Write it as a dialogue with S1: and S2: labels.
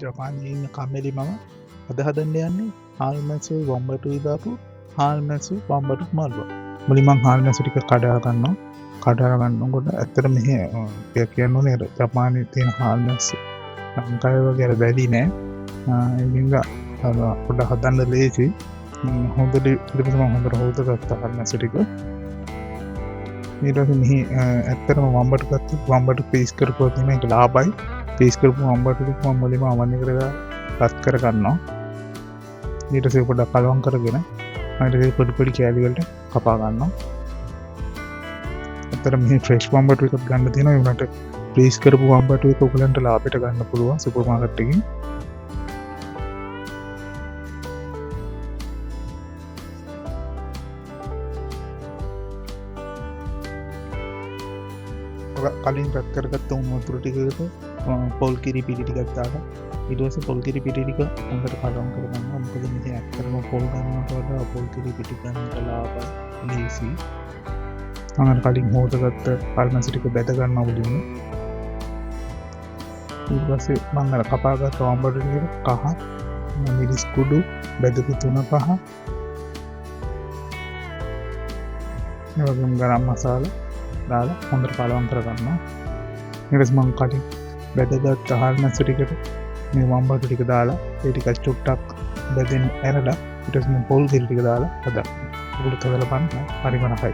S1: ජපානයේ ඉන්න කම්මැලි මම අද හදන්න යන්නේ හාල් මැස්සුයි වම්බටුයි දාපු හාල් මැස්සුයි වම්බටු මල්වා. මුලින් මං හාල් මැස්සු ටික කඩා ගන්නකොට ඇත්තට මෙහෙ කියන්න ඕනේ අර ජපානයේ තියෙන හාල් මැස්සු ලංකාවේ වගේ අර බැලි නෑ. ඒකින්ද පොඩ්ඩක් හදන්න ලේසි. හොඳට ඊට මම හොඳට හොදගත්තා හාල් මැස්සු ටික. ඊට පස්සේ මෙහි ඇත්තටම වම්බටු ගත්තා. වම්බටු පීස් කරපුවා තියෙන එක ලාභයි. පීස් කරපු වම්බටු ටික මම මුලින්ම අවන්නේ කරලා රත් කර ගන්නවා. ඊට පස්සේ පොඩ්ඩක් කලවම් කරගෙන ඊට පස්සේ පොඩි කෑලි වලට කපා ගන්නවා. ඇත්තට මෙහි ෆ්‍රෙෂ් වම්බටු එකක් ගන්න තියෙනවා. ඒ වුණාට පීස් කරපු වම්බටු එක ඔයගලන්ට ලාභයට ගන්න පුළුවන් සුපර් මාකට් එකකින්. කලින් රත් කරගත්ත උණු ටිකකට පොල් කිරි පිටි ටිකක් දාලා ඊට පස්සේ පොල් කිරි පිටි ටික හොඳට කලවම් කරගන්නවා. මොකද මේ ඇත්තටම පොල් ගන්නවට වඩා පොල් කිරි පිටි ගන්නට ලාභයි ලේසි. මම කලින් හොදගත්ත පල්මැස්සු ටික බෙද ගන්නවා මුලින්ම. ඊට පස්සේ මම අර කපාගත්ත වම්බටු ටික කහ මිරිස් කුඩු බෙදපු 3-5 ඒ වගේම ගරම් මසාලා දාලා හොඳට කලවම් කරගන්නවා. ඊට පස්සේ මම කලින් බෙදගත් හාල් මැස්සු ටිකට මේ වම්බටු ටික දාලා ඒ ටික චුට්ටක් බෙදෙන්න ඇරලා ඊට පස්සේ පොල් කිරි ටික දාලා හදන්න. ඒකට තවල බලන්න හරිම රහයි.